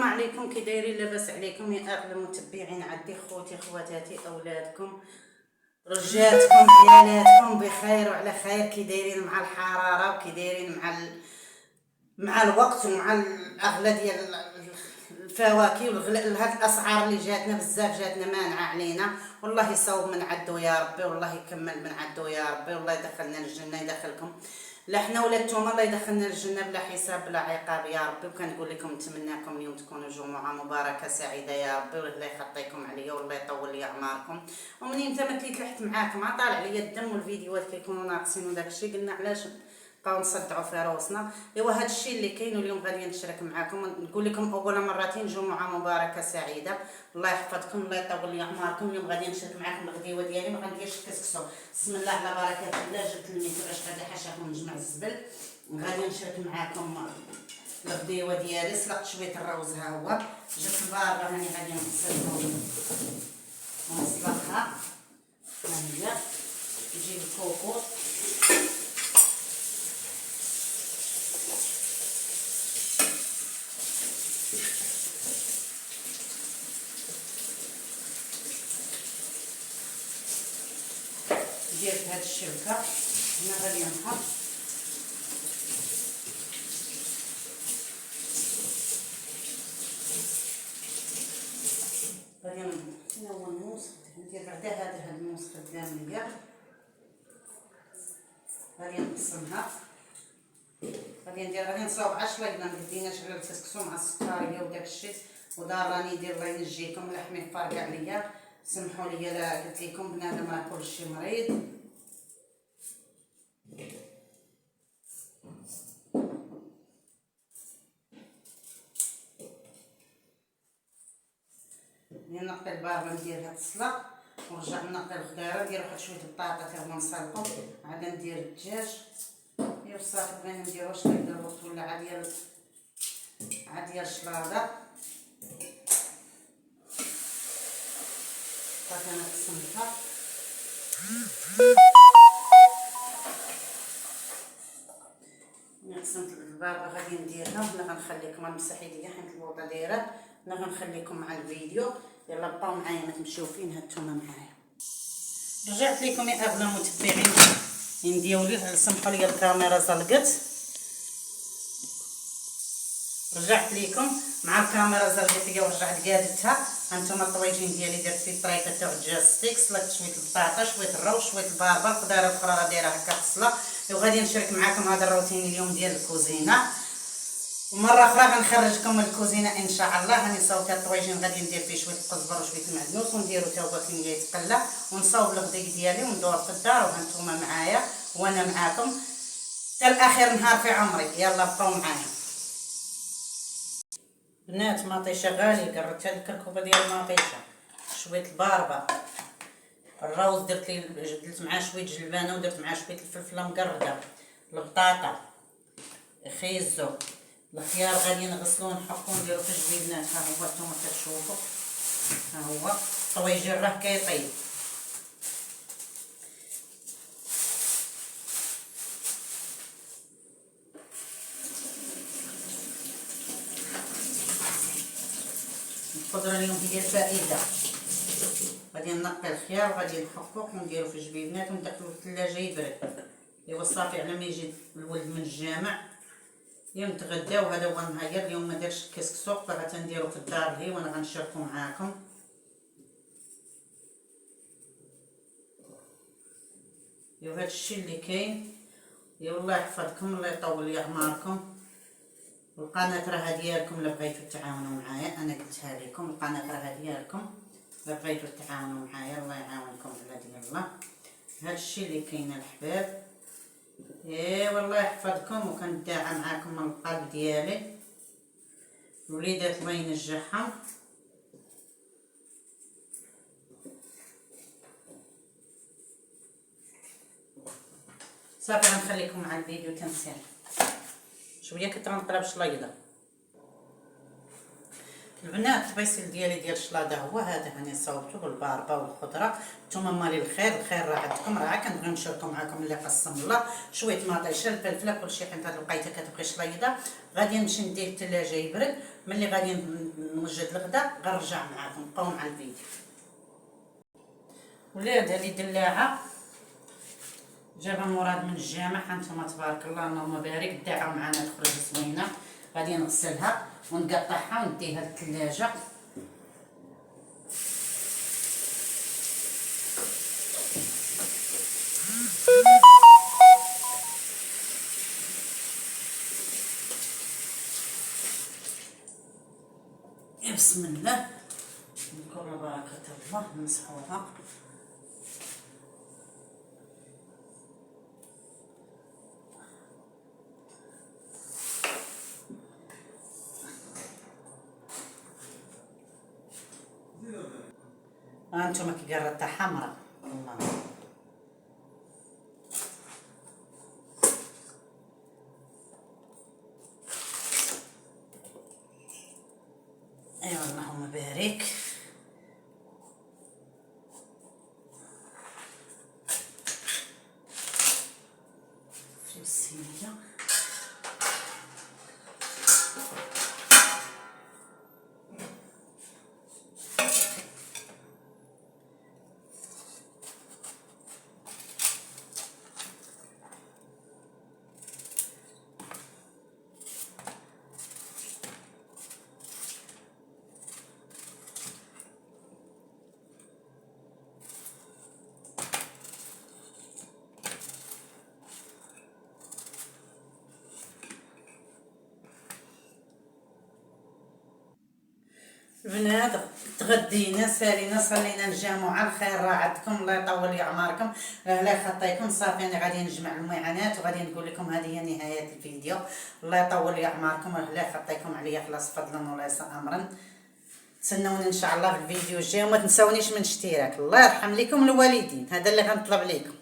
السلام عليكم، كي دايرين؟ لاباس عليكم يا اغلى المتبعين عندي، خوتي خواتاتي اولادكم رجاتكم عيالاتكم بخير وعلى خير. كي دايرين مع الحراره وكي دايرين مع الوقت ومع الاغلى ديال الفواكه هاد الاسعار اللي جاتنا بزاف، جاتنا مانعه علينا. والله يصوب من عدو يا ربي، والله يكمل من عدو يا ربي، والله يدخلنا الجنه يدخلكم، لا حنا ولا نتوما، الله يدخلنا الجنه بلا حساب بلا عقاب يا ربي. وكنقول لكم نتمناكم اليوم تكونوا جمعه مباركه سعيده يا ربي، والله يخطيكم عليا والله يطول لي اعماركم. ومنين انت ما تلحت معاكم طالع عليا الدم والفيديوهات كيكونوا ناقصين وداك الشيء، قلنا علاش بقاو نصدعوا في روسنا. ايوا هذا الشيء اللي كاين، واليوم غادي نشارك معكم نقول لكم اول مرتين جمعه مباركه سعيده، الله يحفظكم الله يطول لي اعماركم. اليوم غادي نشارك معكم الغديوه ديالي، ما غنديرش كسكسو، بسم الله على بركه الله. جبت الميكرو باش غادي حاشاكم نجمع الزبل، غادي نشارك معكم الغديوه ديالي. سلقت شويه الروز ها هو، جبت الباربه هاني غادي نغسلها ونسلقها، ها هي. نجيب الكوكو درت هاد الشبكه هنا، غادي نحط غادي هنا هو الموس، ندير بعدا هاد الموس خدام ليا، غادي نقسمها، غادي نصاوب 10 الا ما بديناش غير الكسكسو مع السكريه وداك الشيء. ودار راني ندير الله ينجيكم، لحمي فارقع عليا، سمحوا لي لا قلت لكم بنادم راه كلشي مريض. نقي الباربه ندير هاد الصله، ونرجع نقي الخضيره، ندير واحد شويه البطاطا حتى هما نسلقهم، عاد ندير الدجاج. يا صافي بغينا نديرو شويه ديال الوقت ولا عاد ديال الشلاضه. صافي انا قسمتها، قسمت الباربه غادي نديرها. هنا غنخليكم نمسح يديا حيت البوطه دايره، هنا غنخليكم مع الفيديو. يلا بقاو معايا ما تمشيو فين، هانتوما معايا. رجعت لكم يا اغلى المتبعين ديالي، سمحوا لي الكاميرا زلقت، رجعت لكم مع الكاميرا زلقت ليا ورجعت قادتها. هانتوما الطويجين ديالي درت فيه الطريقه تاع الدجاج ستيك، سلقت شويه البطاطا شويه الروز شويه الباربه، الخضاره الاخرى راه دايره هكا بصله. وغادي نشارك معكم هذا الروتين اليوم ديال الكوزينه، ومره اخرى غنخرجكم الكوزينه ان شاء الله. هاني صوبت الطويجين غادي ندير فيه شويه القزبر وشويه المعدنوس، ونديرو تا هو كي يتقلى، ونصاوب الغديك ديالي وندور في الدار. وهانتوما معايا وانا معاكم حتى الاخر نهار في عمري. يلا بقاو معايا بنات. مطيشه غالي، قربت هاد الكركوبه ديال المطيشه، شويه الباربه، الروز درت معاه شويه جلبانه، ودرت معاه شويه الفلفله مقرده، البطاطا، خيزو، الخيار غادي نغسلو ونحكو نديرو في الجبيبنات. ها هو نتوما كتشوفوا، ها هو الطويجين راه كيطيب. الخضره اليوم هي الفائده. غادي نقي الخيار وغادي نحكوه ونديرو في الجبيبنات وندخلو للثلاجه يبرد. ايوا صافي على ما يجي الولد من الجامع نتغداو. هذا هو النهار. اليوم ما درتش الكسكسو، باغا نديرو في الدار هي وانا غنشاركو معاكم. ايوا هذا الشيء اللي كاين. يا الله يحفظكم الله يطول لي اعماركم. القناه راها ديالكم الا بغيتو تعاونوا معايا، انا قلتها لكم القناه راها ديالكم الا بغيتو تعاونوا معايا، الله يعاونكم على ديال الله. هذا الشيء اللي كاين الحباب. والله يحفظكم، وكندعى معاكم من القلب ديالي. الوليدات الله ينجحهم. صافي غنخليكم مع الفيديو تنسير شويه، كنت غنقلب شليضه. البنات الطبيسيل ديالي ديال الشلاضه هو هذا، هاني صوبته بالباربه والخضره. نتوما مالي الخير راه عندكم، راه كنبغي نشاركو معكم اللي قسم الله. شويه مطيشه الفلفله كلشي، حيت هاد الوقيته كتبقى شليضه. غادي نمشي نديه الثلاجه يبرد، ملي غادي نوجد الغدا غنرجع معكم، بقاو مع الفيديو. ولاد هذه دلاعه جابها مراد من الجامع، هانتوما تبارك الله اللهم بارك. الداعه معنا تخرج زوينه. غادي نغسلها ونقطعها ونديها للثلاجه. بسم الله، نقول بركه الله، نمسحوها. هانتوما كي قرطها حمراء الله. ايوا اللهم بارك. في الصينيه البنات، تغدينا سالينا صلينا الجامعه. الخير راه عندكم، الله يطول لي اعماركم، الله يخطيكم. صافي انا غادي نجمع المعانات وغادي نقول لكم هذه هي نهايه الفيديو. الله يطول لي اعماركم، الله يخطيكم عليا خلاص فضلا وليس امرا. تسنوني ان شاء الله في الفيديو الجاي، وما تنساونيش من الاشتراك. الله يرحم لكم الوالدين، هذا اللي غنطلب لكم.